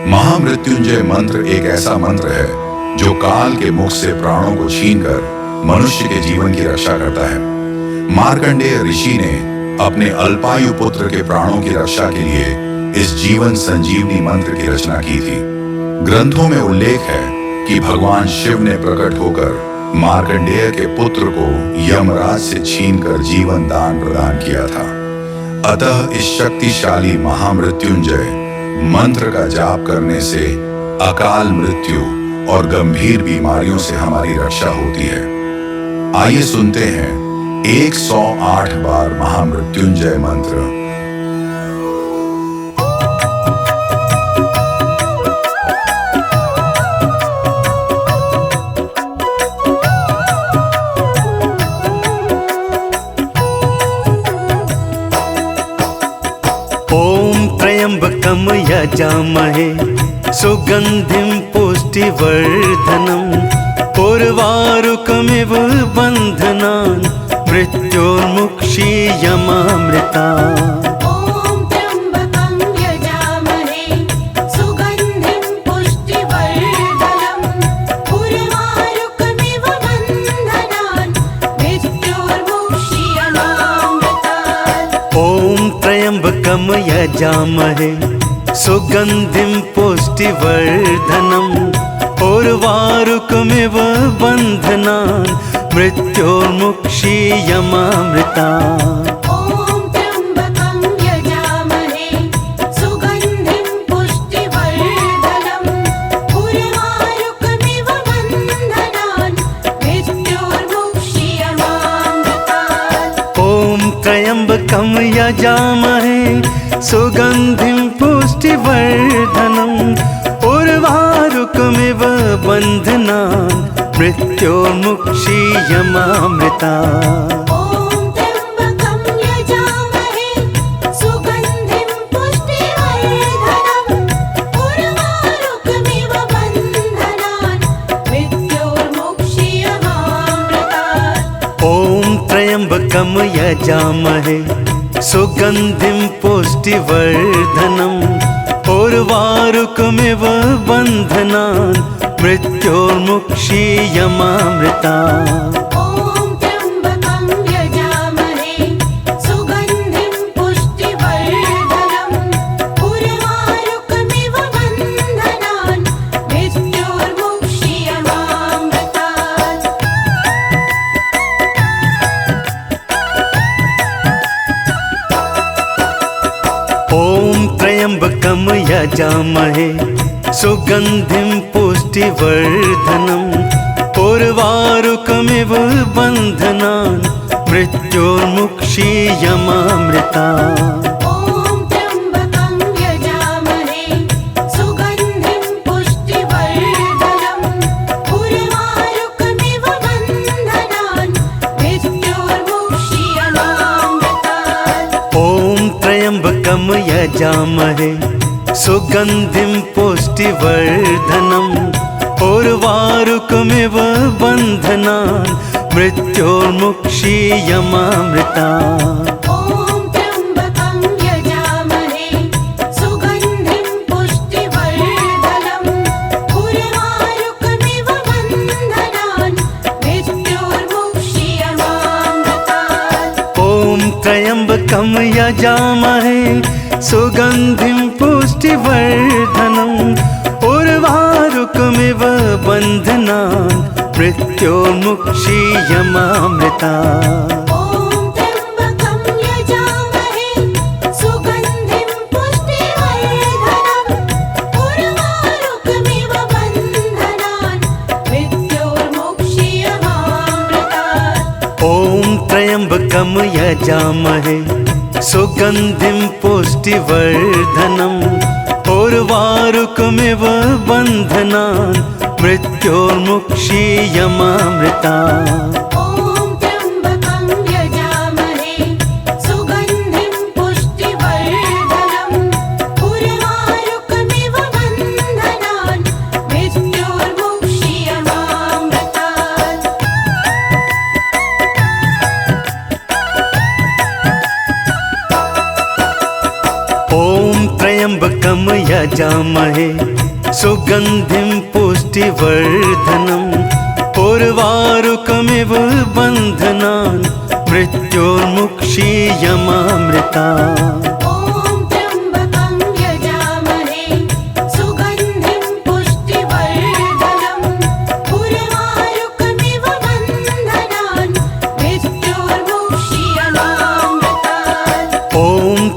महामृत्युंजय मंत्र एक ऐसा मंत्र है जो काल के मुख से प्राणों को छीनकर मनुष्य के जीवन की रक्षा करता है। मार्कंडेय ऋषि ने अपने अल्पायु पुत्र के प्राणों की रक्षा के लिए इस जीवन संजीवनी मंत्र की रचना की थी। ग्रंथों में उल्लेख है कि भगवान शिव ने प्रकट होकर मार्कंडेय के पुत्र को यमराज से छीनकर जीवन दान प्रदान किया था। अतः इस शक्तिशाली महामृत्युंजय मंत्र का जाप करने से अकाल मृत्यु और गंभीर बीमारियों से हमारी रक्षा होती है। आइए सुनते हैं 108 बार महामृत्युंजय मंत्र। ओम त्र्यंबकम यजामहे सुगंधिं पुष्टिवर्धनम् उर्वारुकमिव बन्धनान् मृत्योर्मुक्षीयमामृतात्। ओम त्र्यंबकं यजामहे सुगंधिं पुष्टिवर्धनम् उर्वारुकमिव बन्धनान् मृत्योर्मुक्षीयमामृतात्। ओम त्र्यंबकम यजामहे सुगंधिं पुष्टिवर्धनम् उर्वारुकमिव बन्धनान् मृत्योर्मुक्षीयमामृतात्। ओम त्र्यंबकं यजामहे सुगंधिं पुष्टिवर्धनम् उर्वारुकमिव बन्धनान् मृत्योर्मुक्षीयमामृतात्। ओम त्र्यंबकम यजामहे सुगंधिं पुष्टिवर्धनम् उर्वारुकमिव बन्धनान् मृत्योर्मुक्षीयमामृतात्। ओम त्र्यंबकं यजामहे सुगंधिं पुष्टिवर्धनम् उर्वारुकमिव बन्धनान् मृत्योर्मुक्षीयमामृतात्। ओम त्र्यंबकम यजामहे सुगंधिं पुष्टिवर्धनम् उर्वारुकमिव बन्धनान् मृत्योर्मुक्षीयमामृतात्। ओम त्र्यंबकं यजामहे सुगंधिं पुष्टिवर्धनम् उर्वारुकमिव बन्धनान् मृत्योर्मुक्षीयमामृतात्। ओम त्र्यंबकम यजामहे सुगंधिं पुष्टिवर्धनम् उर्वारुकमिव बन्धनान् मृत्योर्मुक्षीयमामृतात्। ओम त्र्यंबकं यजामहे सुगंधिं पुष्टिवर्धनम् उर्वारुकमिव बन्धनान् मृत्योर्मुक्षीयमामृतात्। ओम त्र्यंबकम यजामहे सुगंधिं पुष्टिवर्धनम् उर्वारुकमिव बन्धनान् मृत्योर्मुक्षीयमामृतात्। ओम त्र्यंबकं यजामहे सुगंधिं पुष्टिवर्धनम् उर्वारुकमिव बन्धनान् मृत्योर्मुक्षीयमामृतात्। ओम त्र्यंबकम यजामहे सुगंधिं पुष्टिवर्धनम् उर्वारुकमिव बन्धनान् मृत्योर्मुक्षीयमामृतात्। ओम त्र्यंबकं यजामहे सुगंधिं पुष्टिवर्धनम् उर्वारुकमिव बन्धनान् मृत्योर्मुक्षीयमामृतात्। ओम त्र्यंबकम यजामहे सुगंधिं पुष्टिवर्धनम् उर्वारुकमिव बन्धनान् मृत्योर्मुक्षीयमामृतात्। ओम त्र्यंबकं यजामहे सुगंधिं पुष्टिवर्धनम् उर्वारुकमिव बन्धनान् मृत्योर्मुक्षीयमामृतात्। ओम त्र्यंबकम यजामहे यजामहे सुगन्धिं पुष्टिवर्धनम् उर्वारुकमिव बन्धनान् मृत्योर्मुक्षीयमामृता ॐ त्र्यम्बकं यजामहे सुगन्धिं पुष्टिवर्धनम् उर्वारुकमिव बन्धनान् मृत्योर्मुक्षीयमामृतात् ॐ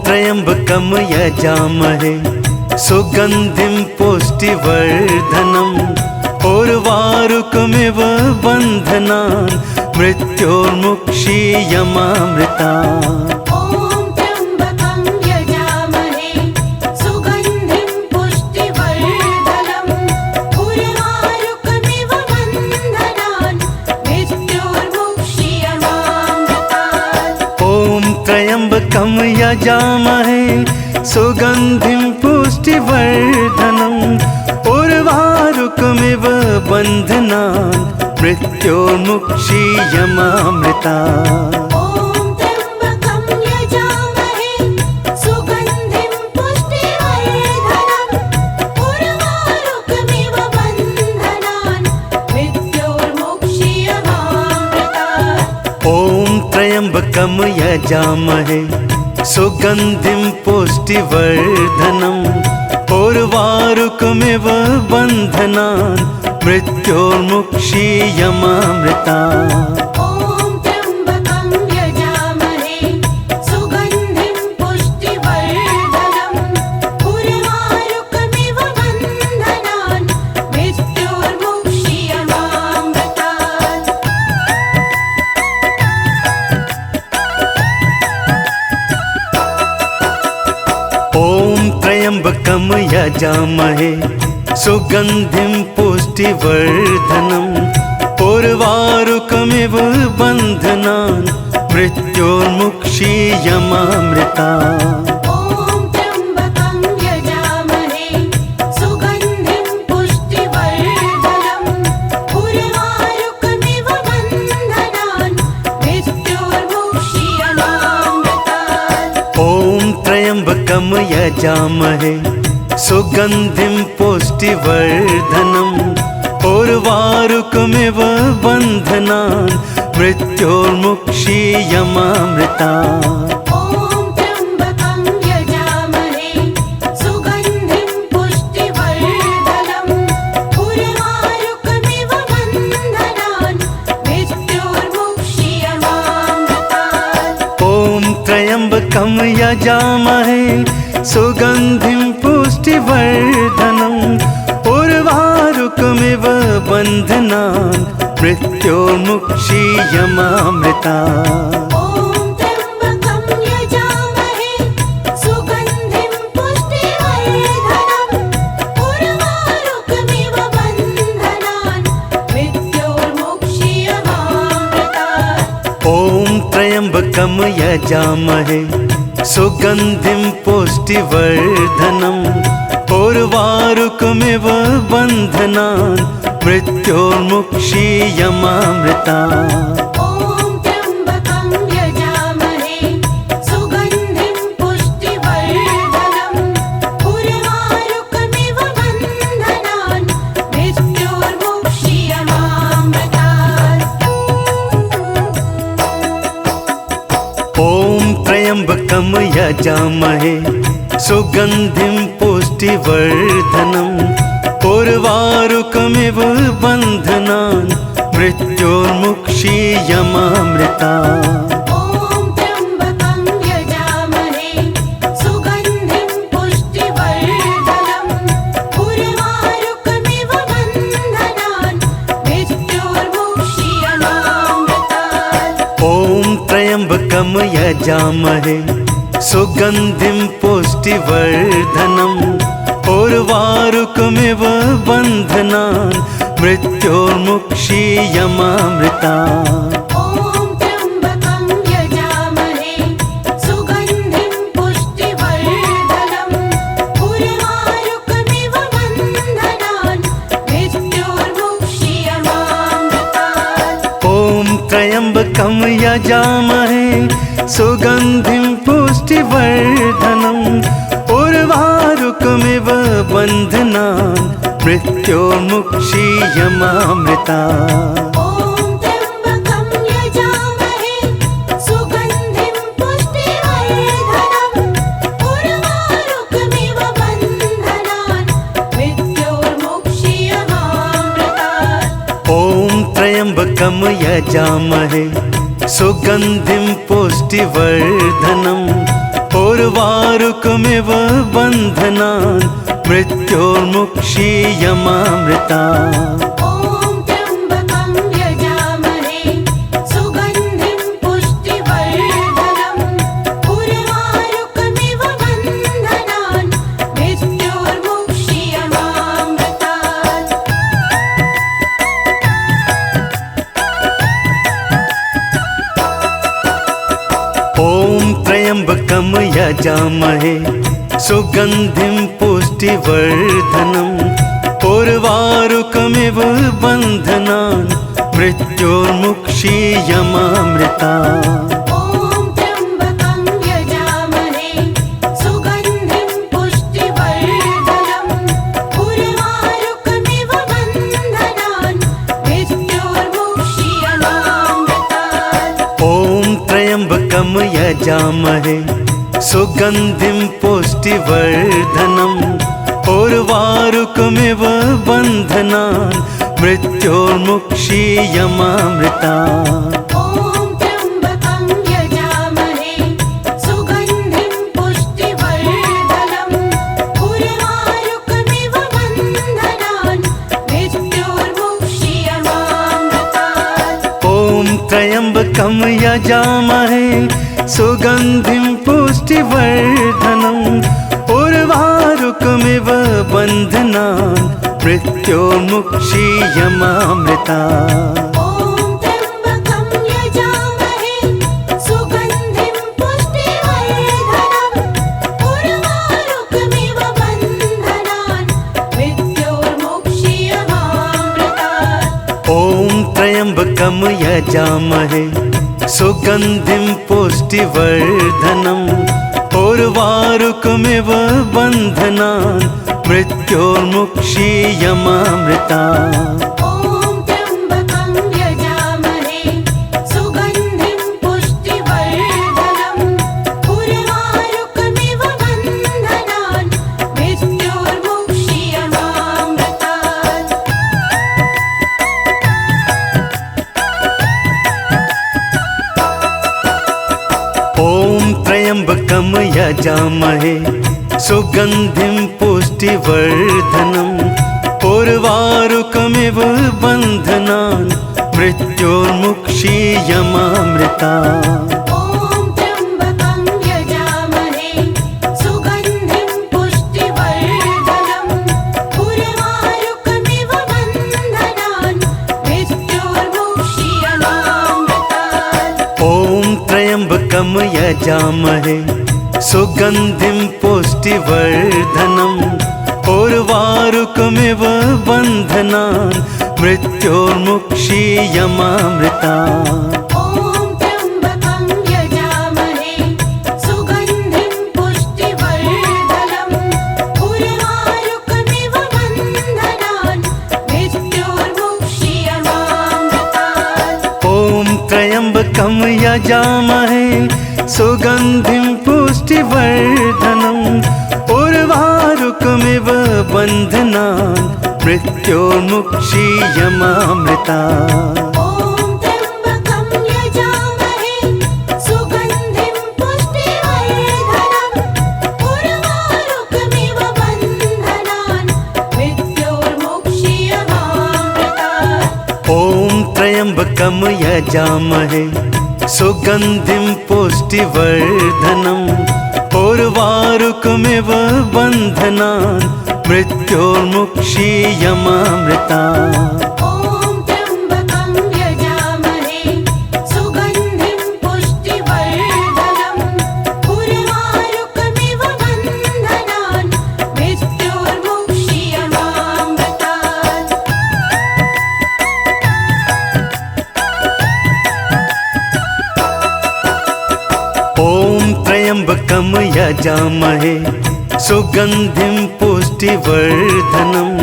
त्र्यम्बकं यजामहे सुगन्धिं पुष्टिवर्धनम् उर्वारुकमिव बन्धनान् मृत्योर्मुक्षीयमामृता ॐ त्र्यम्बकं यजामहे सुगन्धिं पुष्टिवर्धनम् उर्वारुकमिव बन्धनान् मृत्योर्मुक्षीयमामृतात् ॐ त्र्यम्बकं यजामहे सुगन्धिं पुष्टिवर्धनम् उर्वारुकमिव बन्धनान् मृत्योर्मुक्षीयमामृता ॐ त्र्यम्बकं यजामहे सुगन्धिं पुष्टिवर्धनम् उर्वारुकमिव बन्धनान् मृत्योर्मुक्षीयमामृतात् ॐ त्र्यम्बकं यजामहे सुगन्धिं पुष्टिवर्धनम् उर्वारुकमिव बन्धनान् मृत्योर्मुक्षीयमामृता ॐ त्र्यम्बकं यजामहे सुगन्धिं पुष्टिवर्धनम् उर्वारुकमिव बन्धनान् मृत्योर्मुक्षीयमामृतात् ॐ त्र्यम्बकं यजामहे सुगन्धिं पुष्टिवर्धनम् उर्वारुकमिव बन्धनान् मृत्योर्मुक्षीयमामृता ॐ त्र्यम्बकं यजामहे सुगन्धिं पुष्टिवर्धनम् उर्वारुकमिव बन्धनान् मृत्योर्मुक्षीयमामृतात् ॐ त्र्यम्बकं यजामहे सुगन्धिं पुष्टिवर्धनम् उर्वारुकमिव बन्धनान् मृत्योर्मुक्षीयमामृता ॐ त्र्यम्बकं यजामहे सुगन्धिं पुष्टिवर्धनम् उर्वारुकमिव बन्धनान् मृत्योर्मुक्षीयमामृतात् ॐ त्र्यम्बकं यजामहे सुगन्धिं पुष्टिवर्धनम् उर्वारुकमिव बन्धनान् मृत्योर्मुक्षीयमामृता ॐ त्र्यम्बकं यजामहे सुगन्धिं पुष्टिवर्धनम् उर्वारुकमिव बन्धनान् मृत्योर्मुक्षीयमामृतात् ॐ त्र्यम्बकं यजामहे सुगन्धिं पुष्टिवर्धनम् उर्वारुकमिव बन्धनान् मृत्योर्मुक्षीयमामृता ॐ त्र्यम्बकं यजामहे सुगन्धिं पुष्टिवर्धनम् उर्वारुकमिव बन्धनान् मृत्योर्मुक्षीयमामृतात् ॐ त्र्यम्बकं यजामहे सुगन्धिं पुष्टिवर्धनम् उर्वारुकमिव बन्धनान् मृत्योर्मुक्षीयमामृता ॐ त्र्यम्बकं यजामहे सुगन्धिं पुष्टिवर्धनम् उर्वारुकमिव बन्धनान् मृत्योर्मुक्षीयमामृतात् ॐ त्र्यम्बकं यजामहे सुगन्धिं पुष्टिवर्धनम् उर्वारुकमिव बन्धनान् मृत्योर्मुक्षीयमामृता ॐ त्र्यम्बकं यजामहे सुगन्धिं पुष्टिवर्धनम् उर्वारुकमिव बन्धनान् मृत्योर्मुक्षीयमामृतात् ॐ त्र्यम्बकं यजामहे सुगन्धिं पुष्टिवर्धनम् उर्वारुकमिव ओर्वारुकमिव बन्धनान् मृत्योर्मुक्षीयमामृता ॐ त्र्यम्बकं यजामहे सुगन्धिं पुष्टिवर्धनम् उर्वारुकमिव बन्धनान् मृत्योर्मुक्षीयमामृतात् ॐ त्र्यम्बकं यजामहे सुगन्धिं पुष्टिवर्धनम् उर्वारुकमिव बन्धनान् मृत्योर्मुक्षीयमामृता ॐ त्र्यम्बकं यजामहे सुगन्धिं पुष्टिवर्धनम् उर्वारुकमिव बन्धनान् मृत्योर्मुक्षीयमामृतात् ॐ त्र्यम्बकं यजामहे सुगन्धिं पुष्टिवर्धनम् उर्वारुकमिव बन्धनान् मृत्योर्मुक्षीयमामृता ॐ त्र्यम्बकं यजामहे सुगन्धिं पुष्टिवर्धनम् उर्वारुकमिव बन्धनान् मृत्योर्मुक्षीयमामृतात् ॐ त्र्यम्बकं यजामहे सुगन्धिं पुष्टिवर्धनम् उर्वारुकमिव बन्धनान् मृत्योर्मुक्षीयमामृता ॐ त्र्यम्बकं यजामहे सुगन्धिं पुष्टिवर्धनम् उर्वारुकमिव बन्धनान् मृत्योर्मुक्षीयमामृतात् ॐ त्र्यम्बकं यजामहे सुगन्धिं पुष्टिवर्धनम् उर्वारुकमिव बन्धनान् मृत्योर्मुक्षीयमामृता ॐ त्र्यम्बकं यजामहे सुगन्धिं पुष्टिवर्धनम् उर्वारुकमिव बन्धनान् मृत्योर्मुक्षीयमामृतात् ॐ त्र्यम्बकं यजामहे सुगन्धिं पुष्टिवर्धनम् उर्वारुकमिव बन्धनान् मृत्योर्मुक्षीयमामृता ॐ त्र्यम्बकं यजामहे सुगन्धिं पुष्टिवर्धनम् उर्वारुकमिव बन्धनान् मृत्योर्मुक्षीयमामृतात् ॐ त्र्यम्बकं यजामहे सुगन्धिं पुष्टिवर्धनम् उर्वारुकमिव बन्धनान् मृत्योर्मुक्षीयमामृता ॐ त्र्यम्बकं यजामहे सुगन्धिं पुष्टिवर्धनम् उर्वारुकमिव बन्धनान् मृत्योर्मुक्षीयमामृतात् ॐ त्र्यम्बकं यजामहे सुगन्धिं पुष्टिवर्धनम् उर्वारुकमिव बन्धनान् मृत्योर्मुक्षीयमामृता ॐ त्र्यम्बकं यजामहे सुगन्धिं पुष्टिवर्धनम् उर्वारुकमिव बन्धनान् मृत्योर्मुक्षीयमामृतात् ॐ त्र्यम्बकं यजामहे सुगन्धिं पुष्टिवर्धनम् उर्वारुकमिव बन्धनान् मृत्योर्मुक्षीयमामृता ॐ त्र्यम्बकं यजामहे सुगन्धिं पुष्टिवर्धनम् उर्वारुकमिव बन्धनान् मृत्योर्मुक्षीयमामृतात् ॐ त्र्यम्बकं यजामहे सुगन्धिं पुष्टिवर्धनम् उर्वारुकमिव बन्धनान् मृत्योर्मुक्षीयमामृता ॐ त्र्यम्बकं यजामहे सुगन्धिं पुष्टिवर्धनम् उर्वारुकमिव बन्धनान् मृत्योर्मुक्षीयमामृतात् ॐ त्र्यम्बकं यजामहे सुगन्धिं पुष्टिवर्धनम्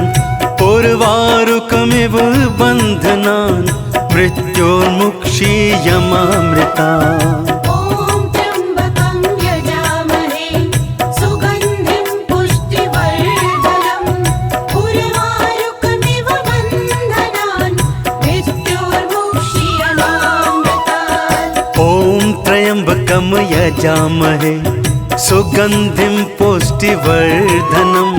उर्वारुकमिव बन्धनान् मृत्योर्मुक्षीयमामृता। ॐ त्र्यम्बकं यजामहे सुगन्धिं पुष्टिवर्धनम् उर्वारुकमिव बन्धनान् मृत्योर्मुक्षीयमामृतात्। ॐ त्र्यम्बकं यजामहे सुगन्धिं पुष्टिवर्धनम्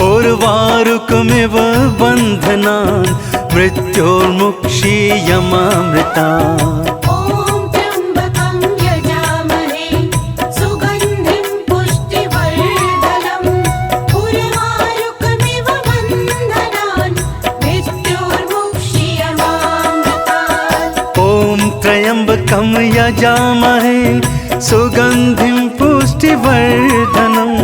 उर्वारुकमिव बन्धनान् मृत्योर्मुक्षीयमामृता। ॐ त्र्यम्बकं यजामहे सुगन्धिं पुष्टिवर्धनम् उर्वारुकमिव बन्धनान् मृत्योर्मुक्षीयमामृतात्। ॐ त्र्यम्बकं यजामहे सुगन्धिं पुष्टिवर्धनम्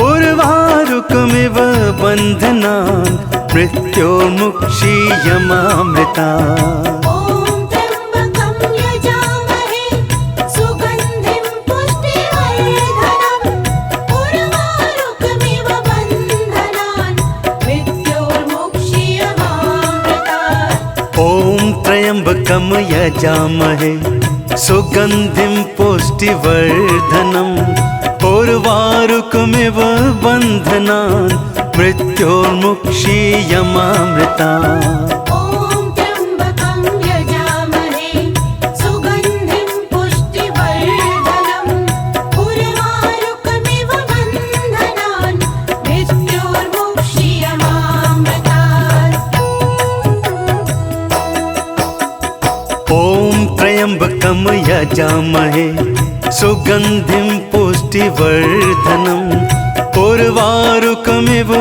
उर्वारुकमिव बन्धनान् मृत्योर्मुक्षीयमामृता। ॐ त्र्यम्बकं यजामहे सुगन्धिं पुष्टिवर्धनम् उर्वारुकमिव बन्धनान् मृत्योर्मुक्षीयमामृतात्। ॐ त्र्यम्बकं यजामहे सुगन्धिं पुष्टिवर्धनम् उर्वारुकमिव बन्धनान् मृत्योर्मुक्षीयमामृता। ॐ त्र्यम्बकं यजामहे सुगन्धिं पुष्टिवर्धनम् उर्वारुकमिव बन्धनान् मृत्योर्मुक्षीयमामृतात्। ॐ त्र्यम्बकं यजामहे सुगन्धिं पुष्टिवर्धनम् उर्वारुकमिव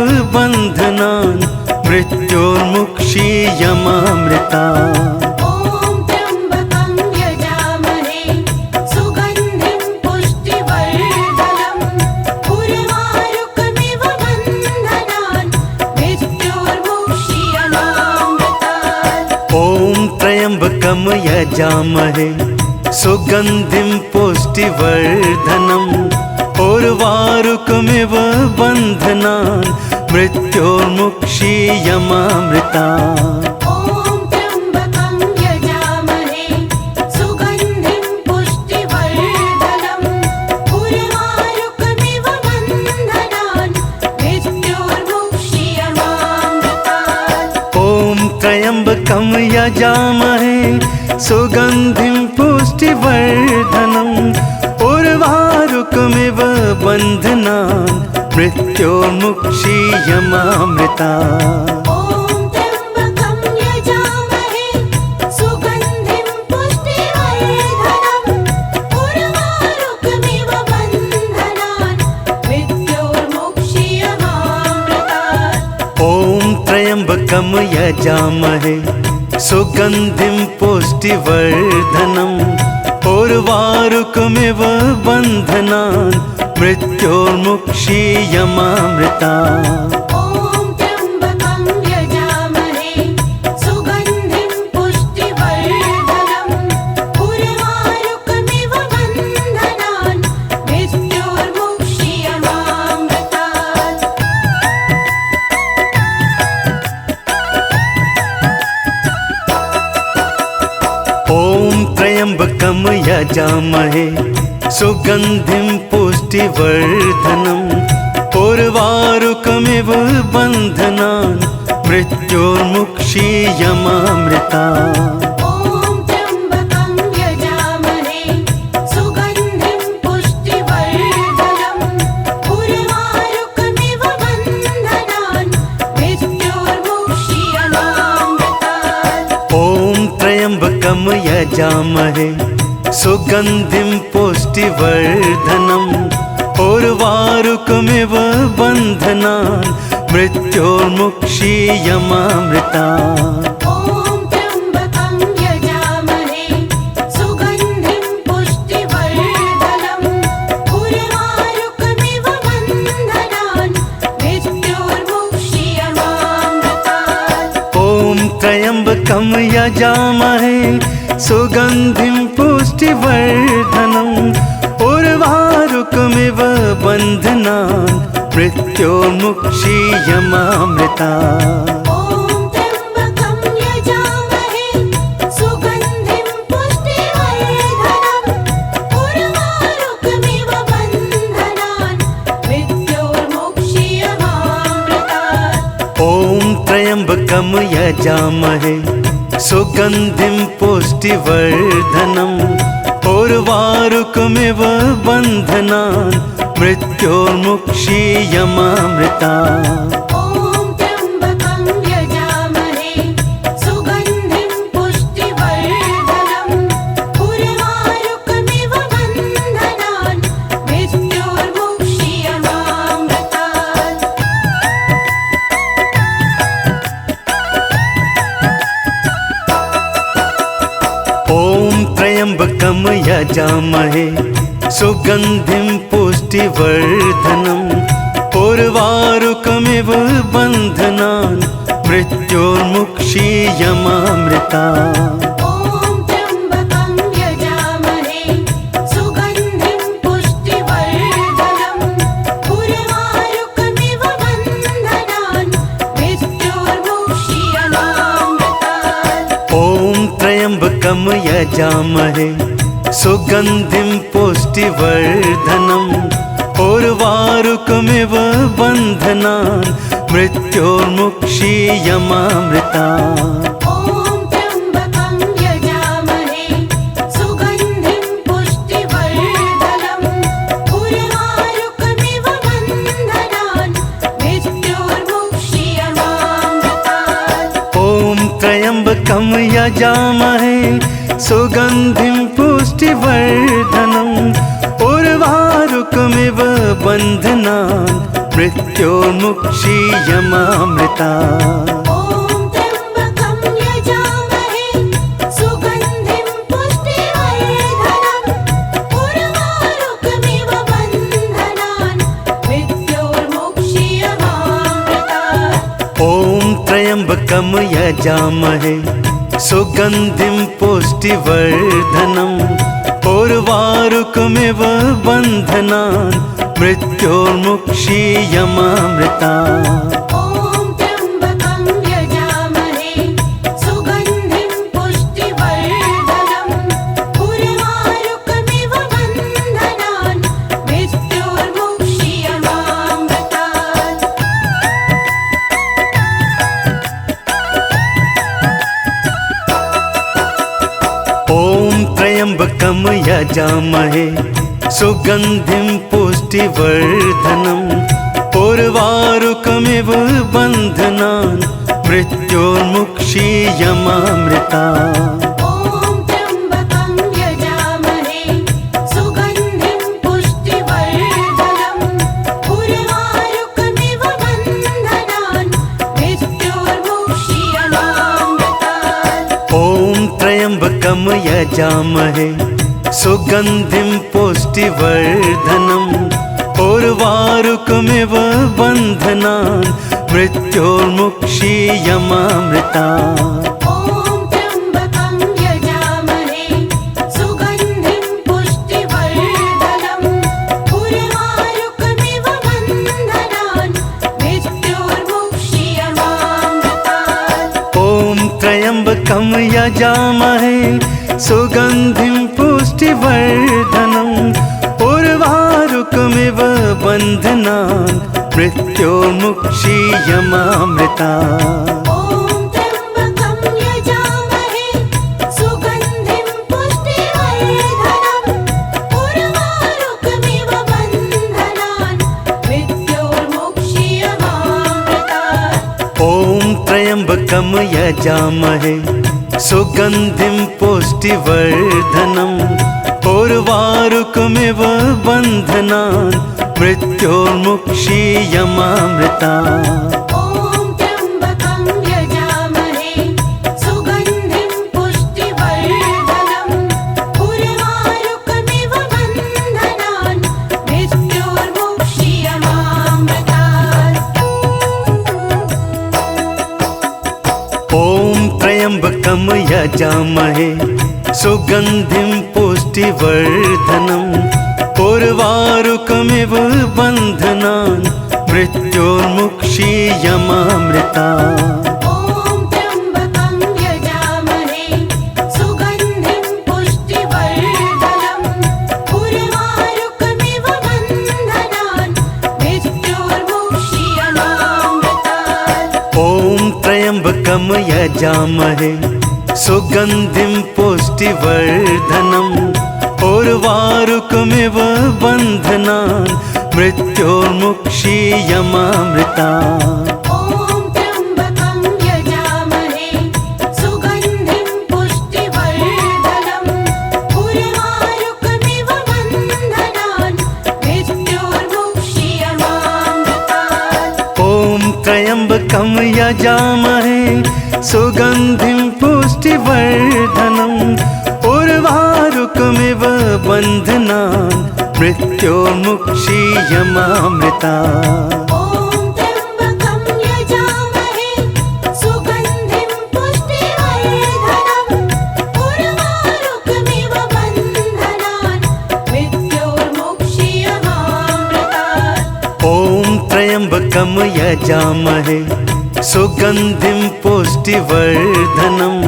बन्धनान् मृत्योर्मुक्षीयमामृता। ॐ त्र्यम्बकं यजामहे सुगन्धिं पुष्टिवर्धनम् उर्वारुकमिव बन्धनान् मृत्योर्मुक्षीयमामृतात्। ॐ त्र्यम्बकं यजामहे सुगन्धिं पुष्टिवर्धनम् उर्वारुकमिव बन्धनान् मृत्योर्मुक्षीयमामृता। ॐ त्र्यम्बकं यजामहे सुगन्धिं पुष्टिवर्धनम् उर्वारुकमिव बन्धनान् मृत्योर्मुक्षीयमामृतात्। ॐ त्र्यम्बकं यजामहे सुगन्धिं पुष्टिवर्धनम् उर्वारुकमिव बन्धनान् मृत्योर्मुक्षीयमामृता। ॐ त्र्यम्बकं यजामहे सुगन्धिं पुष्टिवर्धनम् उर्वारुकमिव बन्धनान् मृत्योर्मुक्षीयमामृतात्। ॐ त्र्यम्बकं यजामहे सुगन्धिं पुष्टिवर्धनम् उर्वारुकमिव बन्धनान् मृत्योर्मुक्षीयमामृता। ॐ त्र्यम्बकं यजामहे सुगन्धिं पुष्टिवर्धनम् उर्वारुकमिव बन्धनान् मृत्योर्मुक्षीयमामृतात्। ॐ त्र्यम्बकं यजामहे सुगन्धिं पुष्टिवर्धनम् उर्वारुकमिव बन्धनान् मृत्योर्मुक्षीयमामृता। ॐ त्र्यम्बकं यजामहे सुगन्धिं पुष्टिवर्धनम् उर्वारुकमिव बन्धनान् मृत्योर्मुक्षीयमामृतात्। ॐ त्र्यम्बकं यजामहे सुगन्धिं पुष्टिवर्धनम् उर्वारुकमिव बन्धनान् मृत्योर्मुक्षीयमामृता। ॐ त्र्यम्बकं यजामहे सुगन्धिं पुष्टिवर्धनम् उर्वारुकमिव बन्धनान् मृत्योर्मुक्षीयमामृतात्। ॐ त्र्यम्बकं यजामहे सुगन्धिं पुष्टिवर्धनम् उर्वारुकमिव बन्धनान् मृत्योर्मुक्षीयमामृता। ॐ त्र्यम्बकं यजामहे सुगन्धिं पुष्टिवर्धनम् उर्वारुकमिव बन्धनान् मृत्योर्मुक्षीयमामृतात्। ॐ त्र्यम्बकं यजामहे सुगन्धिं पुष्टिवर्धनम् उर्वारुकमिव बन्धनान् मृत्योर्मुक्षीयमामृता। ॐ त्र्यम्बकं यजामहे सुगन्धिं पुष्टिवर्धनम् उर्वारुकमिव बन्धनान् मृत्योर्मुक्षीयमामृतात्। ॐ त्र्यम्बकं यजामहे सुगन्धिं पुष्टिवर्धनम् उर्वारुकमिव बन्धनान् मृत्योर्मुक्षीयमामृता। ॐ त्र्यम्बकं यजामहे सुगन्धिं पुष्टिवर्धनम् उर्वारुकमिव बन्धनान् मृत्योर्मुक्षीयमामृतात्। ॐ त्र्यम्बकं यजामहे सुगन्धिं पुष्टिवर्धनम् उर्वारुकमिव बन्धनान् मृत्योर्मुक्षीयमामृता। ॐ त्र्यम्बकं यजामहे सुगन्धिं पुष्टिवर्धनम् उर्वारुकमिव बन्धनान् मृत्योर्मुक्षीयमामृतात्। ॐ त्र्यम्बकं यजामहे सुगन्धिं पुष्टिवर्धनम् उर्वारुकमिव बन्धनान् मृत्योर्मुक्षीयमामृता। ॐ त्र्यम्बकं यजामहे सुगन्धिं पुष्टिवर्धनम् उर्वारुकमिव बन्धनान् मृत्योर्मुक्षीयमामृतात्। ॐ त्र्यम्बकं यजामहे सुगन्धिं पुष्टिवर्धनम् उर्वारुकमिव बन्धनान् मृत्योर्मुक्षीयमामृता। ॐ त्र्यम्बकं यजामहे सुगन्धिं पुष्टिवर्धनम् उर्वारुकमिव बन्धनान् मृत्योर्मुक्षीयमामृतात्। ॐ त्र्यम्बकं यजामहे सुगन्धिं पुष्टिवर्धनम् उर्वारुकमिव बन्धनान् मृत्योर्मुक्षीयमामृता। ॐ त्र्यम्बकं यजामहे सुगन्धिं पुष्टिवर्धनम् उर्वारुकमिव बन्धनान् मृत्योर्मुक्षीयमामृतात्। ॐ त्र्यम्बकं यजामहे सुगन्धिं पुष्टिवर्धनम् उर्वारुकमिव बन्धनान् मृत्योर्मुक्षीयमामृता। ॐ त्र्यम्बकं यजामहे सुगन्धिं पुष्टिवर्धनम् उर्वारुकमिव बन्धनान् मृत्योर्मुक्षीयमामृतात्। ॐ त्र्यम्बकं यजामहे सुगन्धिं पुष्टिवर्धनम् उर्वारुकमिव बन्धनान् मृत्योर्मुक्षीयमामृता। ॐ त्र्यम्बकं यजामहे सुगन्धिं पुष्टिवर्धनम् उर्वारुकमिव बन्धनान् मृत्योर्मुक्षीयमामृतात्। ॐ त्र्यम्बकं यजामहे सुगन्धिं पुष्टिवर्धनम् उर्वारुकमिव बन्धनान् मृत्योर्मुक्षीयमामृता। ॐ त्र्यम्बकं यजामहे सुगन्धिं पुष्टिवर्धनम् उर्वारुकमिव बन्धनान् मृत्योर्मुक्षीयमामृतात्। ॐ त्र्यम्बकं यजामहे सुगन्धिं पुष्टिवर्धनम् उर्वारुकमिव बन्धनान् मृत्योर्मुक्षीयमामृता। ॐ त्र्यम्बकं यजामहे सुगन्धिं पुष्टिवर्धनम् उर्वारुकमिव बन्धनान् मृत्योर्मुक्षीयमामृतात्। ॐ त्र्यम्बकं यजामहे सुगन्धिं पुष्टिवर्धनम् उर्वारुकमिव बन्धनान् मृत्योर्मुक्षीयमामृता। ॐ त्र्यम्बकं यजामहे सुगन्धिं पुष्टिवर्धनम् उर्वारुकमिव बन्धनान् मृत्योर्मुक्षीयमामृतात्। ॐ त्र्यम्बकं यजामहे सुगन्धिं पुष्टिवर्धनम् उर्वारुकमिव बन्धनान् मृत्योर्मुक्षीयमामृता। ॐ त्र्यम्बकं यजामहे सुगन्धिं पुष्टिवर्धनम् उर्वारुकमिव बन्धनान् मृत्योर्मुक्षीयमामृतात्। ॐ त्र्यम्बकं यजामहे सुगन्धिं पुष्टिवर्धनम्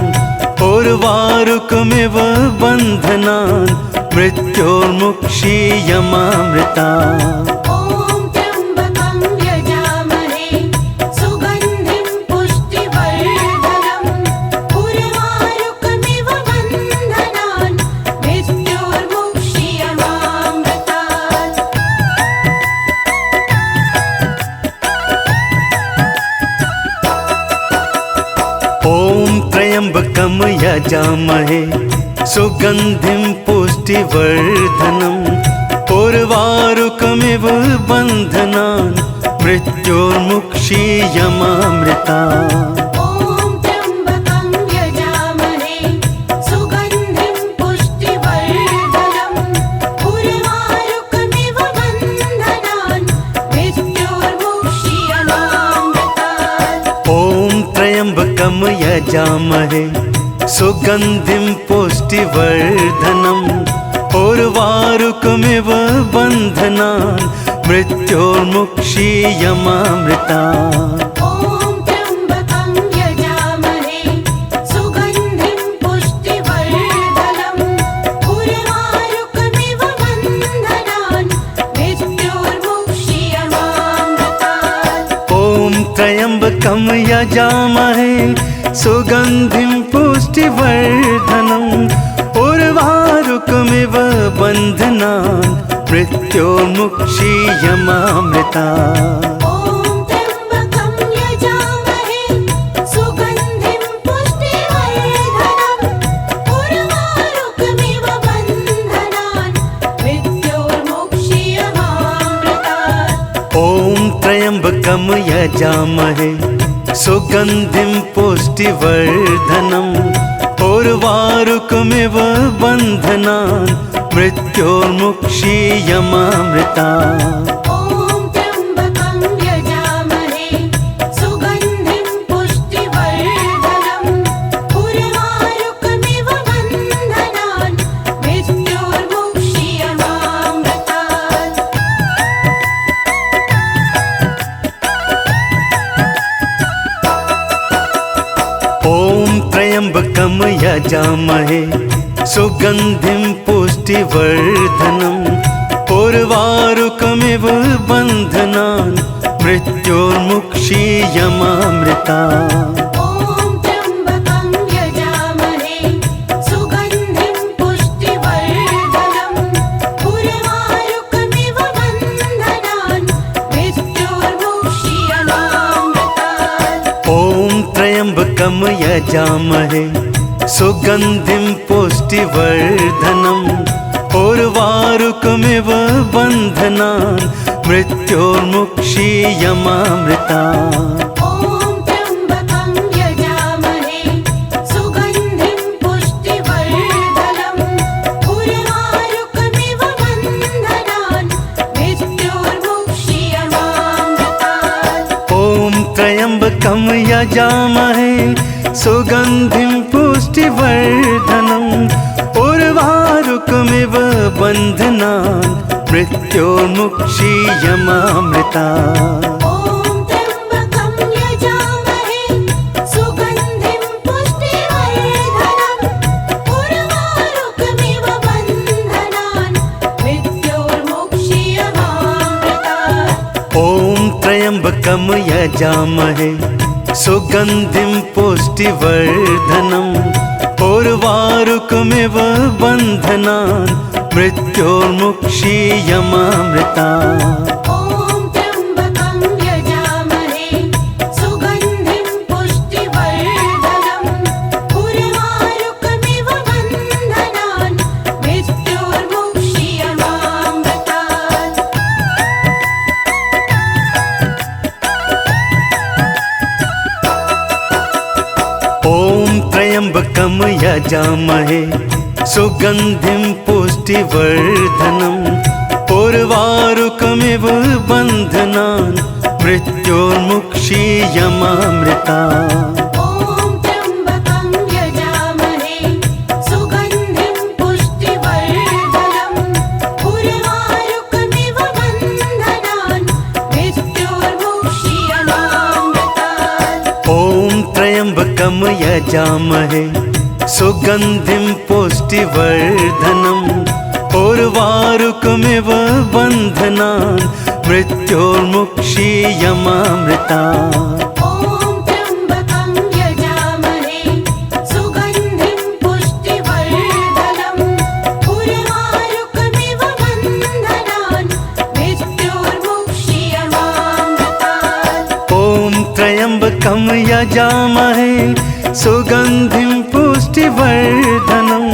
उर्वारुकमिव बन्धनान् मृत्योर्मुक्षीयमामृता। ॐ त्र्यम्बकं यजामहे सुगन्धिं पुष्टिवर्धनम् उर्वारुकमिव बन्धनान् मृत्योर्मुक्षीयमामृतात्। ॐ त्र्यम्बकं यजामहे सुगन्धिं पुष्टिवर्धनम् उर्वारुकमिव बन्धनान् मृत्योर्मुक्षीयमामृता। ॐ त्र्यम्बकं यजामहे सुगन्धिं पुष्टिवर्धनम् उर्वारुकमिव बन्धनान् मृत्योर्मुक्षीयमामृतात्। ॐ त्र्यम्बकं यजामहे सुगन्धिं पुष्टिवर्धनम् उर्वारुकमिव बन्धनान् मृत्योर्मुक्षीयमामृता। ॐ त्र्यम्बकं यजामहे सुगन्धिं पुष्टिवर्धनम् उर्वारुकमिव बन्धनान् मृत्योर्मुक्षीयमामृतात्। ॐ त्र्यम्बकं यजामहे सुगन्धिं पुष्टिवर्धनम् उर्वारुकमिव बन्धनान् मृत्योर्मुक्षीयमामृता। ॐ त्र्यम्बकं यजामहे सुगन्धिं पुष्टिवर्धनम् उर्वारुकमिव बन्धनान् मृत्योर्मुक्षीयमामृतात्। ॐ त्र्यम्बकं यजामहे सुगन्धिं पुष्टिवर्धनम् उर्वारुकमिव बन्धनान् मृत्योर्मुक्षीयमामृता। ॐ त्र्यम्बकं यजामहे सुगन्धिं पुष्टिवर्धनम् उर्वारुकमिव बन्धनान् मृत्योर्मुक्षीयमामृतात्। ॐ त्र्यम्बकं यजामहे सुगन्धिं पुष्टिवर्धनम् उर्वारुकमिव बन्धनान् मृत्योर्मुक्षीयमामृता। ॐ त्र्यम्बकं यजामहे सुगन्धिं पुष्टिवर्धनम् उर्वारुकमिव बन्धनान् मृत्योर्मुक्षीयमामृतात्। ॐ त्र्यम्बकं यजामहे सुगन्धिं पुष्टिवर्धनम् उर्वारुकमिव बन्धनान् मृत्योर्मुक्षीयमामृता। ॐ त्र्यम्बकं यजामहे सुगन्धिं पुष्टिवर्धनम् उर्वारुकमिव बन्धनान् मृत्योर्मुक्षीयमामृतात्। ॐ त्र्यम्बकं यजामहे सुगन्धिं पुष्टिवर्धनम् उर्वारुकमिव बन्धनान् मृत्योर्मुक्षीयमामृता। ॐ त्र्यम्बकं यजामहे सुगन्धिं पुष्टिवर्धनम् उर्वारुकमिव बन्धनान् मृत्योर्मुक्षीयमामृतात्। ॐ त्र्यम्बकं यजामहे सुगन्धिं पुष्टिवर्धनम् उर्वारुकमिव बन्धनान् मृत्योर्मुक्षीयमामृता। ॐ त्र्यम्बकं यजामहे सुगन्धिं पुष्टिवर्धनम् उर्वारुकमिव बन्धनान् मृत्योर्मुक्षीयमामृतात्। ॐ त्र्यम्बकं यजामहे सुगन्धिं पुष्टिवर्धनम् उर्वारुकमिव बन्धनान् मृत्योर्मुक्षीयमामृता। ॐ त्र्यम्बकं यजामहे सुगन्धिं पुष्टिवर्धनम् उर्वारुकमिव बन्धनान् मृत्योर्मुक्षीयमामृतात्। ॐ त्र्यम्बकं यजामहे सुगन्धिं पुष्टिवर्धनम् उर्वारुकमिव बन्धनान् मृत्योर्मुक्षीयमामृता। ॐ त्र्यम्बकं यजामहे सुगन्धिं पुष्टिवर्धनम् उर्वारुकमिव बन्धनान् मृत्योर्मुक्षीयमामृतात्। ॐ त्र्यम्बकं यजामहे सुगन्धिं पुष्टिवर्धनम्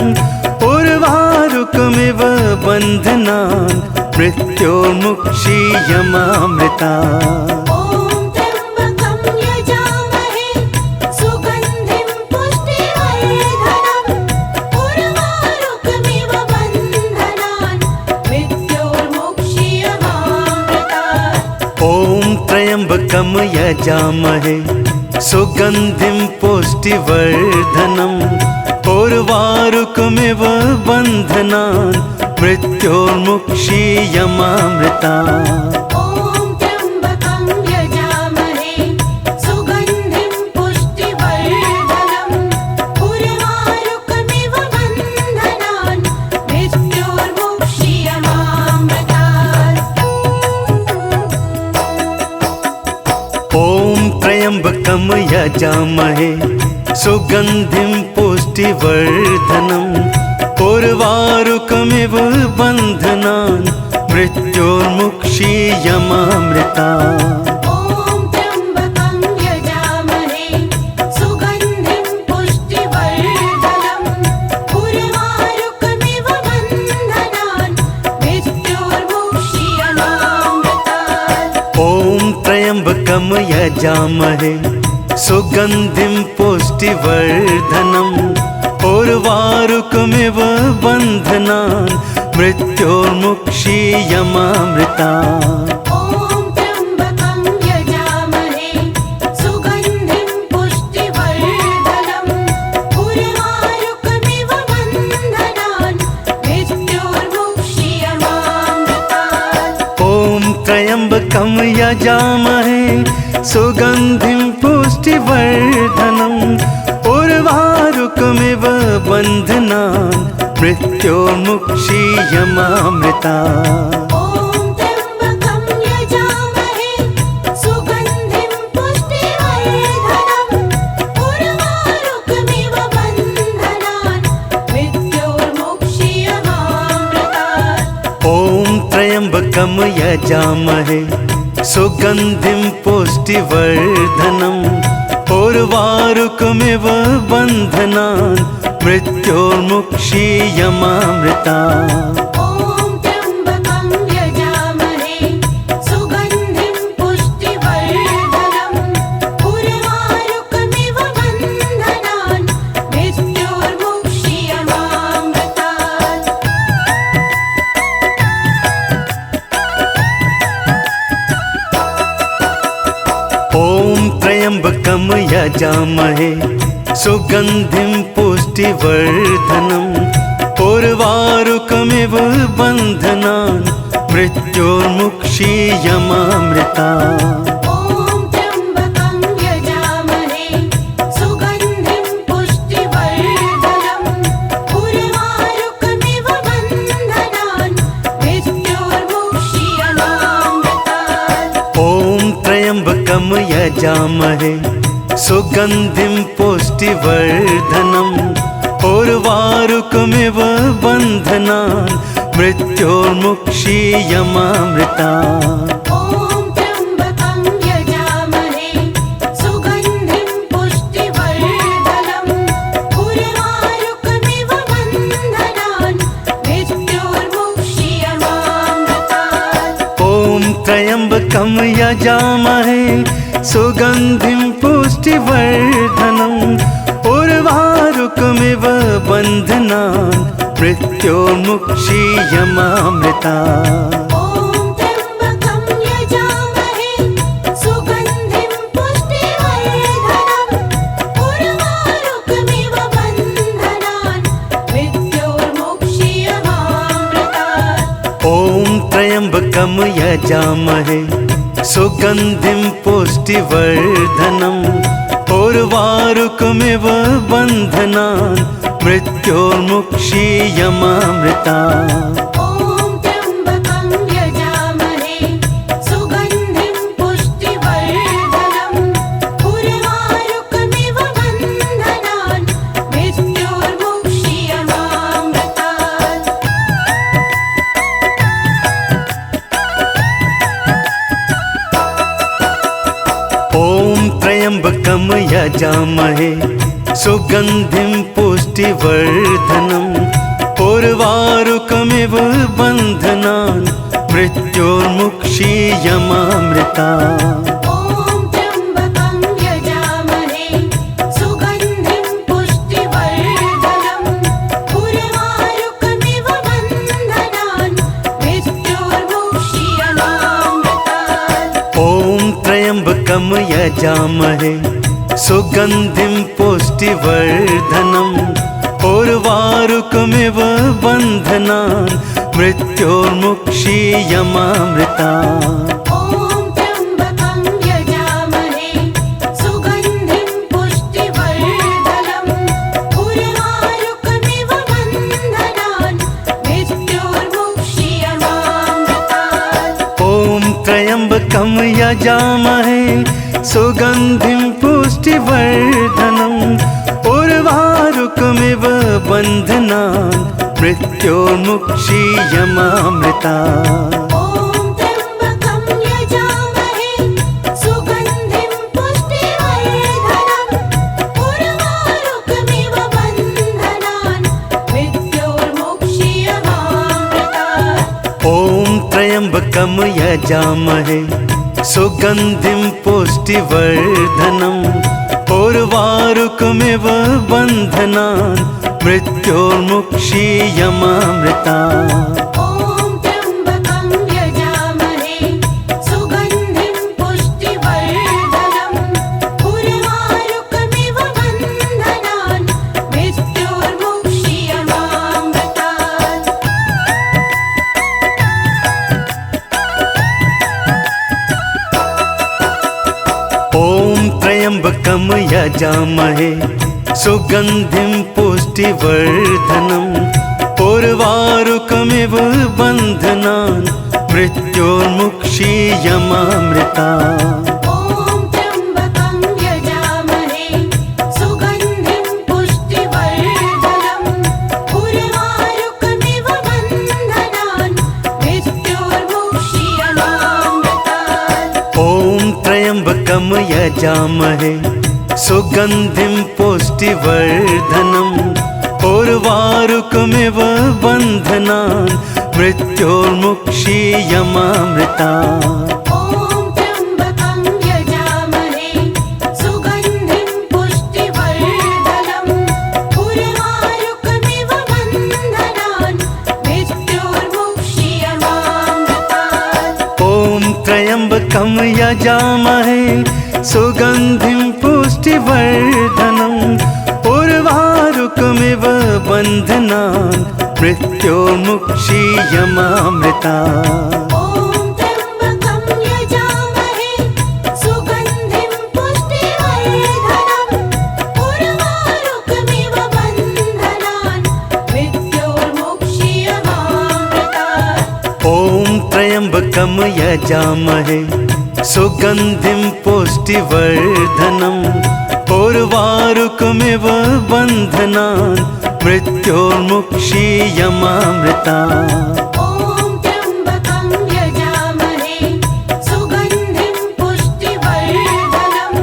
उर्वारुकमिव बन्धनान् मृत्योर्मुक्षीयमामृता। ॐ त्र्यम्बकं यजामहे सुगन्धिं पुष्टिवर्धनम् उर्वारुकमिव बन्धनान् मृत्योर्मुक्षीयमामृतात्। ॐ त्र्यम्बकं यजामहे सुगन्धिं पुष्टिवर्धनम् उर्वारुकमिव बन्धनान् मृत्योर्मुक्षीयमामृता। ॐ त्र्यम्बकं यजामहे सुगन्धिं पुष्टिवर्धनम् उर्वारुकमिव बन्धनान् मृत्योर्मुक्षीयमामृतात्। ॐ त्र्यम्बकं यजामहे सुगन्धिं पुष्टिवर्धनम् उर्वारुकमिव बन्धनान् मृत्योर्मुक्षीयमामृता। ॐ त्र्यम्बकं यजामहे सुगन्धिं पुष्टिवर्धनम् उर्वारुकमिव बन्धनान् मृत्योर्मुक्षीयमामृतात्। ॐ त्र्यम्बकं यजामहे सुगन्धिं पुष्टिवर्धनम् उर्वारुकमिव बन्धनान् मृत्योर्मुक्षीयमामृता। ॐ त्र्यम्बकं यजामहे सुगन्धिं पुष्टिवर्धनम् उर्वारुकमिव बन्धनान् मृत्योर्मुक्षीयमामृतात्। ॐ त्र्यम्बकं यजामहे सुगन्धिं पुष्टिवर्धनम् उर्वारुकमिव बन्धनान् मृत्योर्मुक्षीयमामृता। ॐ त्र्यम्बकं यजामहे सुगन्धिं पुष्टिवर्धनम् उर्वारुकमिव बन्धनान् मृत्योर्मुक्षीयमामृतात्। ॐ त्र्यम्बकं यजामहे सुगन्धिं पुष्टिवर्धनम् उर्वारुकमिव बन्धनान् मृत्योर्मुक्षीयमामृता। ॐ त्र्यम्बकं यजामहे सुगन्धिं पुष्टिवर्धनम् उर्वारुकमिव बन्धनान् मृत्योर्मुक्षीयमामृतात्। त्र्यम्बकं यजामहे सुगन्धिं पुष्टिवर्धनम् उर्वारुकमिव बन्धनान् मृत्योर्मुक्षीयमामृता। ॐ त्र्यम्बकं यजामहे सुगन्धिं पुष्टिवर्धनम् उर्वारुकमिव बन्धनान् मृत्योर्मुक्षीयमामृतात्। ॐ त्र्यम्बकं यजामहे सुगन्धिं पुष्टिवर्धनम् उर्वारुकमिव बन्धनान् मृत्योर्मुक्षीयमामृता। ॐ त्र्यम्बकं यजामहे सुगन्धिं पुष्टिवर्धनम् उर्वारुकमिव बन्धनान् मृत्योर्मुक्षीयमामृतात्। ॐ त्र्यम्बकं यजामहे सुगन्धिं पुष्टिवर्धनम् उर्वारुकमिव बन्धनान् मृत्योर्मुक्षीयमामृता। ॐ त्र्यम्बकं यजामहे सुगन्धिं पुष्टिवर्धनम् उर्वारुकमिव बन्धनान् मृत्योर्मुक्षीयमामृतात्। ॐ त्र्यम्बकं यजामहे सुगन्धिं पुष्टिवर्धनम् उर्वारुकमिव बन्धनान् मृत्योर्मुक्षीयमामृता। ॐ त्र्यम्बकं यजामहे सुगन्धिं पुष्टिवर्धनम् उर्वारुकमिव बन्धनान् मृत्योर्मुक्षीयमामृतात्। ॐ त्र्यम्बकं यजामहे सुगन्धिं पुष्टिवर्धनम् उर्वारुकमिव बन्धनान् मृत्योर्मुक्षीयमामृता। ॐ त्र्यम्बकं यजामहे सुगन्धिं पुष्टिवर्धनम् उर्वारुकमिव बन्धनान् मृत्योर्मुक्षीयमामृतात्। ॐ त्र्यम्बकं यजामहे सुगन्धिं पुष्टिवर्धनम् उर्वारुकमिव बन्धनान् मृत्योर्मुक्षीयमामृता। ॐ त्र्यम्बकं यजामहे सुगन्धिं पुष्टिवर्धनम् उर्वारुकमिव बन्धनान् मृत्योर्मुक्षीयमामृतात्। ॐ त्र्यम्बकं यजामहे सुगन्धिं पुष्टिवर्धनम् उर्वारुकमिव बन्धनान् मृत्योर्मुक्षीयमामृता। ॐ त्र्यम्बकं यजामहे सुगन्धिं पुष्टिवर्धनम् उर्वारुकमिव बन्धनान् मृत्योर्मुक्षीयमामृतात्। ॐ त्र्यम्बकं यजामहे सुगन्धिं पुष्टिवर्धनम् उर्वारुकमिव बन्धनान् मृत्योर्मुक्षीयमामृता। ॐ त्र्यम्बकं यजामहे सुगन्धिं पुष्टिवर्धनम् उर्वारुकमिव बन्धनान् मृत्योर्मुक्षीयमामृतात्। ॐ त्र्यम्बकं यजामहे सुगन्धिं पुष्टिवर्धनम् उर्वारुकमिव बन्धनान् मृत्योर्मुक्षीयमामृता। ॐ त्र्यम्बकं यजामहे सुगन्धिं पुष्टिवर्धनम् उर्वारुकमिव बन्धनान् मृत्योर्मुक्षीयमामृतात्। ॐ त्र्यम्बकं यजामहे सुगन्धिं पुष्टिवर्धनम् उर्वारुकमिव बन्धनान् मृत्योर्मुक्षीयमामृता। ॐ त्र्यम्बकं यजामहे सुगन्धिं पुष्टिवर्धनम् उर्वारुकमिव बन्धनान् मृत्योर्मुक्षीयमामृतात्। ॐ त्र्यम्बकं यजामहे सुगन्धिं पुष्टिवर्धनम् उर्वारुकमिव बन्धनान् मृत्योर्मुक्षीयमामृता। ॐ त्र्यम्बकं यजामहे सुगन्धिं पुष्टिवर्धनम् उर्वारुकमिव बन्धनान् मृत्योर्मुक्षीयमामृतात्। ॐ त्र्यम्बकं यजामहे सुगन्धिं पुष्टिवर्धनम्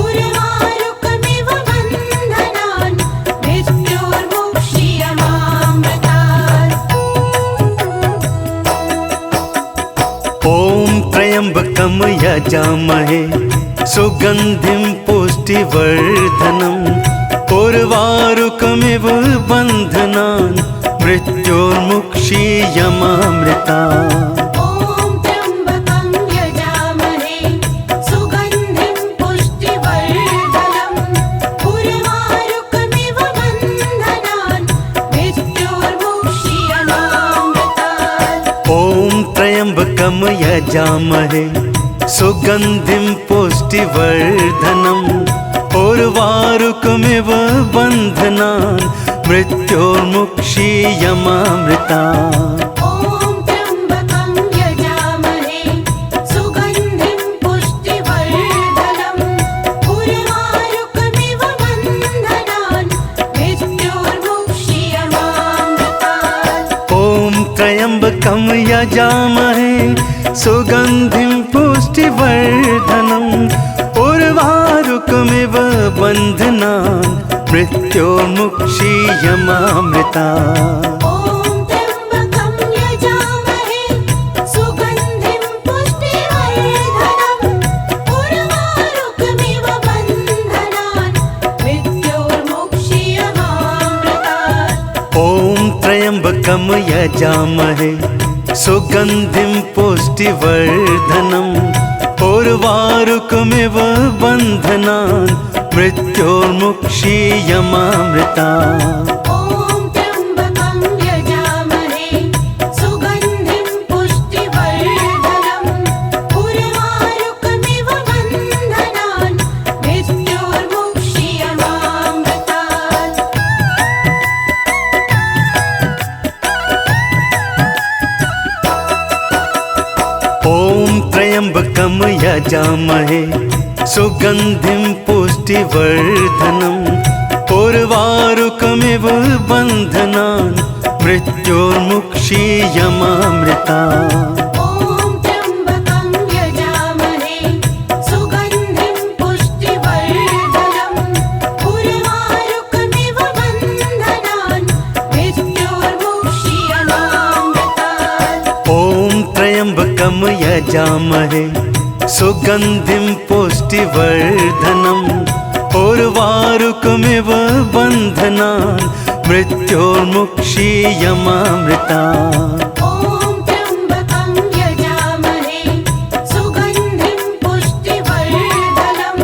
उर्वारुकमिव बन्धनान् मृत्योर्मुक्षीयमामृतात्। ॐ त्र्यम्बकं यजामहे सुगन्धिं पुष्टिवर्धनम् उर्वारुकमिव बन्धनान् मृत्योर्मुक्षीयमामृतात्। ॐ त्र्यम्बकं यजामहे सुगन्धिं पुष्टिवर्धनम् उर्वारुकमिव बन्धनान् मृत्योर्मुक्षीयमामृतात्। ॐ त्र्यम्बकं यजामहे सुगन्धिं पुष्टिवर्धनम् उर्वारुकमिव बन्धनान् मृत्योर्मुक्षीयमामृतात्। ॐ त्र्यम्बकं यजामहे सुगन्धिं पुष्टिवर्धनम् उर्वारुकमिव बन्धनान् मृत्योर्मुक्षीयमामृतात्। ॐ त्र्यम्बकं यजामहे सुगन्धिं पुष्टिवर्धनम् उर्वारुकमिव बन्धनान् मृत्योर्मुक्षीयमामृतात्। ॐ त्र्यम्बकं यजामहे सुगन्धिं पुष्टिवर्धनम् उर्वारुकमिव बन्धनान् मृत्योर्मुक्षीयमामृतात्। ॐ त्र्यम्बकं यजामहे सुगन्धिं पुष्टिवर्धनम् उर्वारुकमिव बन्धनान् मृत्योर्मुक्षीयमामृतात्। ॐ त्र्यम्बकं यजामहे सुगन्धिं पुष्टिवर्धनम् उर्वारुकमिव बन्धनान् मृत्योर्मुक्षीयमामृतात्। ॐ त्र्यम्बकं यजामहे सुगन्धिं पुष्टिवर्धनम् उर्वारुकमिव बन्धनान् मृत्योर्मुक्षीयमामृतात्। ॐ त्र्यम्बकं यजामहे सुगन्धिं पुष्टिवर्धनम् उर्वारुकमिव बन्धनान् मृत्योर्मुक्षीयमामृतात्। ॐ त्र्यम्बकं यजामहे सुगन्धिं पुष्टिवर्धनम् उर्वारुकमिव बन्धनान् मृत्योर्मुक्षीयमामृतात्। ॐ त्र्यम्बकं यजामहे सुगन्धिं पुष्टिवर्धनम्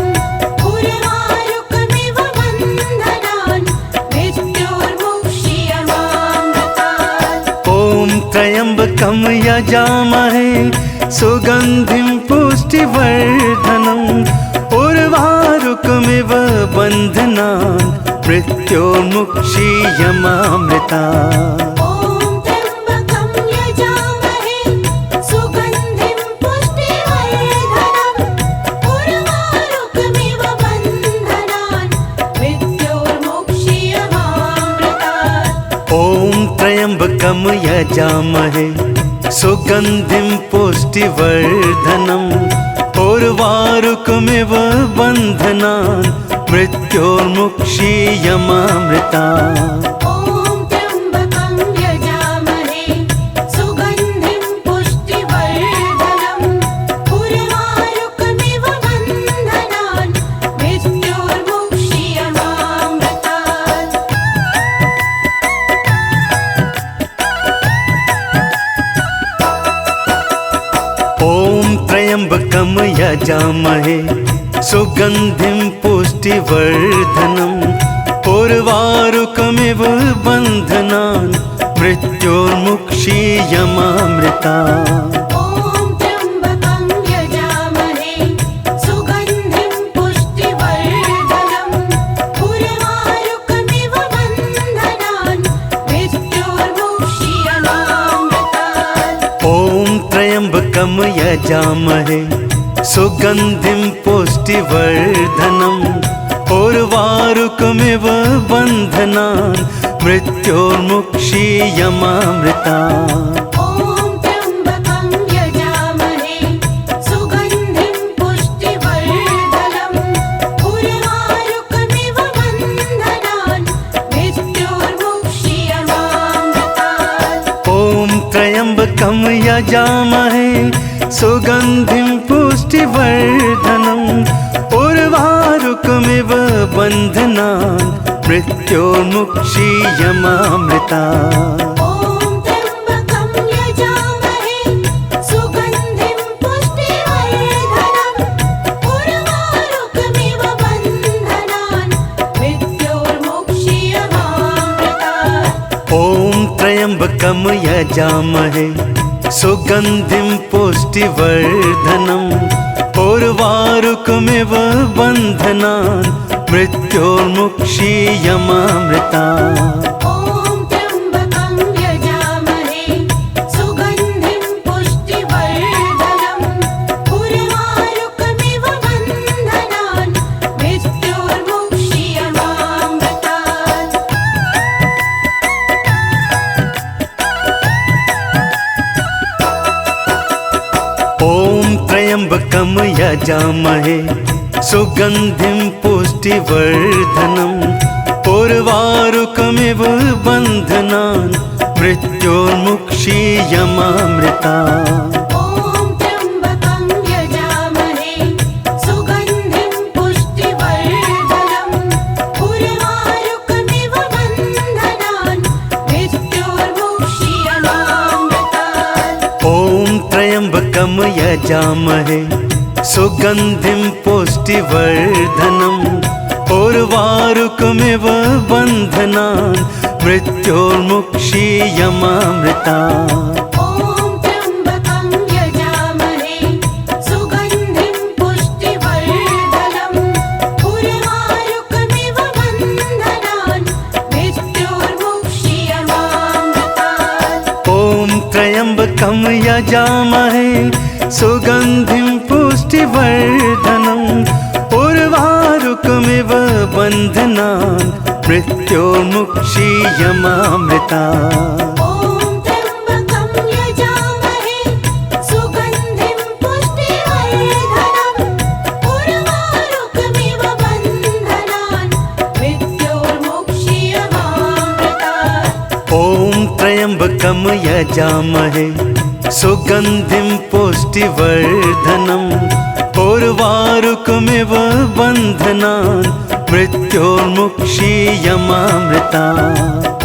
उर्वारुकमिव बन्धनान् मृत्योर्मुक्षीयमामृतात्। ॐ त्र्यम्बकं यजामहे सुगन्धिं पुष्टिवर्धनम् उर्वारुकमिव बन्धनान् मृत्योर्मुक्षीयमामृतात्। ॐ त्र्यम्बकं यजामहे सुगन्धिं पुष्टिवर्धनम् उर्वारुकमिव बन्धनान् मृत्योर्मुक्षीयमामृतात्। ॐ त्र्यम्बकं यजामहे सुगन्धिं पुष्टिवर्धनम् उर्वारुकमिव बन्धनान् मृत्योर्मुक्षीयमामृतात्। ॐ त्र्यम्बकं यजामहे सुगन्धिं पुष्टिवर्धनम् उर्वारुकमिव बन्धनान् मृत्योर्मुक्षीयमामृतात्। ॐ त्र्यम्बकं यजामहे सुगन्धिं पुष्टिवर्धनम् उर्वारुकमिव बन्धनान् मृत्योर्मुक्षीयमामृतात्। ॐ त्र्यम्बकं यजामहे सुगन्धिं पुष्टिवर्धनम् उर्वारुकमिव बन्धनान् मृत्योर्मुक्षीयमामृतात्। ॐ त्र्यम्बकं यजामहे सुगन्धिं पुष्टिवर्धनम् उर्वारुकमिव बन्धनान् मृत्योर्मुक्षीयमामृतात्। ॐ त्र्यम्बकं यजामहे सुगन्धिं पुष्टिवर्धनम् उर्वारुकमिव बन्धनान् मृत्योर्मुक्षीयमामृतात्। ॐ त्र्यम्बकं यजामहे सुगन्धिं पुष्टिवर्धनम् उर्वारुकमिव बन्धनान् मृत्योर्मुक्षीयमामृतात्। ॐ त्र्यम्बकं यजामहे सुगन्धिं पुष्टिवर्धनम् उर्वारुकमिव बन्धनान् मृत्योर्मुक्षीयमामृतात्। ॐ त्र्यम्बकं यजामहे सुगन्धिं पुष्टिवर्धनम् उर्वारुकमिव बन्धनान् मृत्योर्मुक्षीयमामृतात्। ॐ त्र्यम्बकं यजामहे सुगन्धिं पुष्टिवर्धनम् उर्वारुकमिव बन्धनान् मृत्योर्मुक्षीयमामृतात्। ॐ त्र्यम्बकं यजामहे सुगन्धिं पुष्टिवर्धनम् उर्वारुकमिव बन्धनान् मृत्योर्मुक्षीयमामृतात्। ॐ त्र्यम्बकं यजामहे सुगन्धिं पुष्टिवर्धनम् उर्वारुकमिव बन्धनान् मृत्योर्मुक्षीयमामृतात्। ॐ त्र्यम्बकं यजामहे सुगन्धिं पुष्टिवर्धनम् उर्वारुकमिव बन्धनान् मृत्योर्मुक्षीयमामृतात्। ॐ त्र्यम्बकं यजामहे सुगन्धिं पुष्टिवर्धनम् उर्वारुकमिव बन्धनान् मृत्योर्मुक्षीयमामृतात्। ॐ त्र्यम्बकं यजामहे सुगन्धिं पुष्टिवर्धनम् उर्वारुकमिव बन्धनान् मृत्योर्मुक्षीयमामृतात्। ॐ त्र्यम्बकं यजामहे सुगन्धिं पुष्टिवर्धनम् उर्वारुकमिव बन्धनान् मृत्योर्मुक्षीयमामृतात्। ॐ त्र्यम्बकं यजामहे सुगन्धिं पुष्टिवर्धनम् उर्वारुकमिव बन्धनान् मृत्योर्मुक्षीयमामृतात्।